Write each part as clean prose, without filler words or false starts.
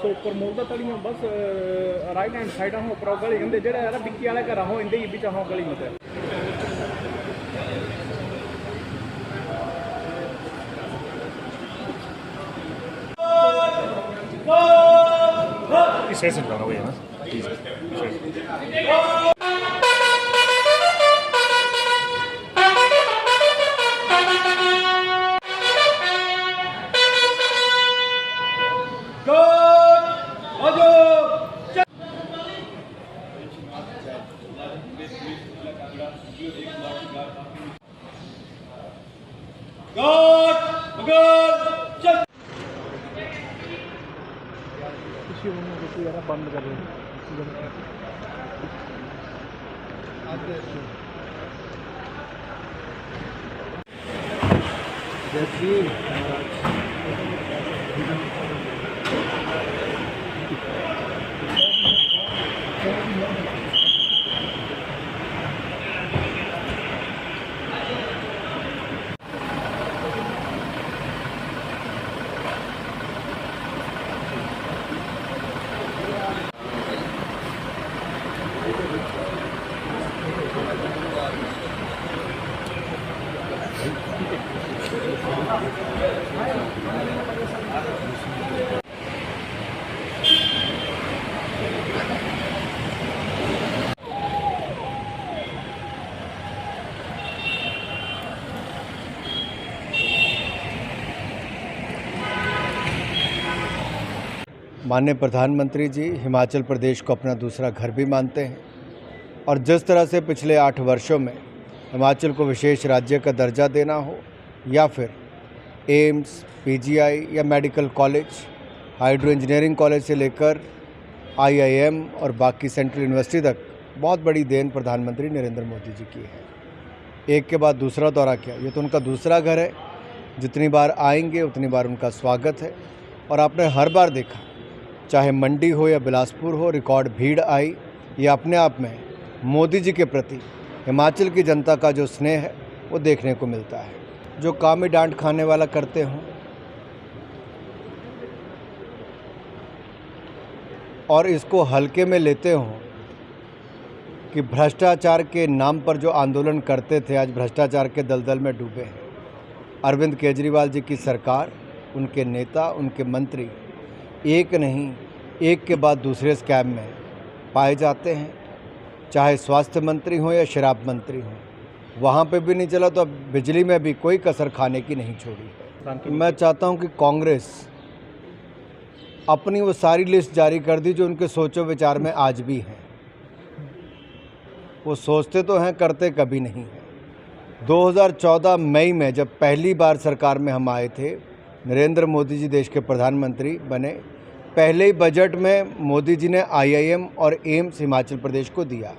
सो प्रमोद तली बस right hand side हो उपर गली इंदे जेड़ा यार बिक्की वाले घर हो इंदे बीच हो गली मतलब इसे समझाना भैया ना बंद कर माननीय प्रधानमंत्री जी हिमाचल प्रदेश को अपना दूसरा घर भी मानते हैं और जिस तरह से पिछले 8 वर्षों में हिमाचल को विशेष राज्य का दर्जा देना हो या फिर एम्स, पीजीआई या medical college, hydro engineering college से लेकर आईआईएम और बाकी सेंट्रल यूनिवर्सिटी तक बहुत बड़ी देन प्रधानमंत्री नरेंद्र मोदी जी की है। एक के बाद दूसरा दौरा किया, ये तो उनका दूसरा घर है। जितनी बार आएंगे उतनी बार उनका स्वागत है और आपने हर बार देखा, चाहे मंडी हो या बिलासपुर हो, रिकॉर्ड भीड़ आई। ये अपने आप में मोदी जी के प्रति हिमाचल की जनता का जो स्नेह है वो देखने को मिलता है। जो काम ही डांट खाने वाला करते हों और इसको हल्के में लेते हों कि भ्रष्टाचार के नाम पर जो आंदोलन करते थे आज भ्रष्टाचार के दलदल में डूबे हैं। अरविंद केजरीवाल जी की सरकार, उनके नेता, उनके मंत्री एक नहीं एक के बाद दूसरे स्कैम में पाए जाते हैं। चाहे स्वास्थ्य मंत्री हो या शराब मंत्री हो, वहाँ पे भी नहीं चला तो अब बिजली में भी कोई कसर खाने की नहीं छोड़ी। मैं चाहता हूँ कि कांग्रेस अपनी वो सारी लिस्ट जारी कर दी जो उनके सोचो विचार में आज भी हैं। वो सोचते तो हैं, करते कभी नहीं हैं। 2014 मई में जब पहली बार सरकार में हम आए थे, नरेंद्र मोदी जी देश के प्रधानमंत्री बने, पहले ही बजट में मोदी जी ने आईआईएम और एम्स हिमाचल प्रदेश को दिया।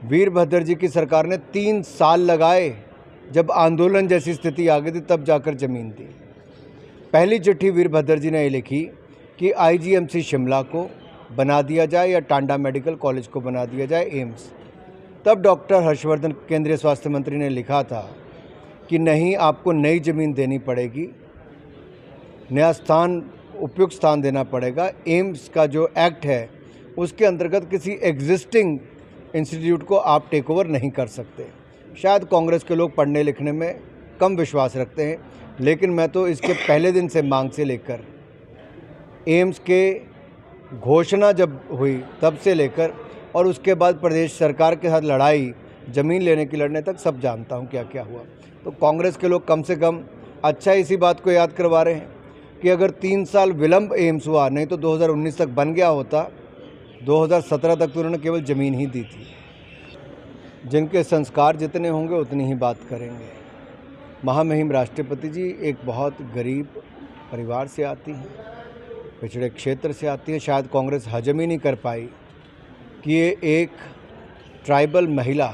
वीरभद्र जी की सरकार ने 3 साल लगाए, जब आंदोलन जैसी स्थिति आ गई थी तब जाकर ज़मीन दी। पहली चिट्ठी वीरभद्र जी ने ये लिखी कि आईजीएमसी शिमला को बना दिया जाए या टांडा मेडिकल कॉलेज को बना दिया जाए एम्स। तब डॉक्टर हर्षवर्धन केंद्रीय स्वास्थ्य मंत्री ने लिखा था कि नहीं, आपको नई ज़मीन देनी पड़ेगी, नया स्थान, उपयुक्त स्थान देना पड़ेगा। एम्स का जो एक्ट है उसके अंतर्गत किसी एग्जिस्टिंग इंस्टीट्यूट को आप टेक ओवर नहीं कर सकते। शायद कांग्रेस के लोग पढ़ने लिखने में कम विश्वास रखते हैं, लेकिन मैं तो इसके पहले दिन से मांग से लेकर एम्स के घोषणा जब हुई तब से लेकर और उसके बाद प्रदेश सरकार के साथ लड़ाई, ज़मीन लेने की लड़ने तक सब जानता हूँ क्या क्या हुआ। तो कांग्रेस के लोग कम से कम अच्छा इसी बात को याद करवा रहे हैं कि अगर 3 साल विलंब एम्स हुआ, नहीं तो 2019 तक बन गया होता। 2017 तक तो उन्होंने केवल ज़मीन ही दी थी। जिनके संस्कार जितने होंगे उतनी ही बात करेंगे। महामहिम राष्ट्रपति जी एक बहुत गरीब परिवार से आती हैं, पिछड़े क्षेत्र से आती हैं। शायद कांग्रेस हजम ही नहीं कर पाई कि ये एक ट्राइबल महिला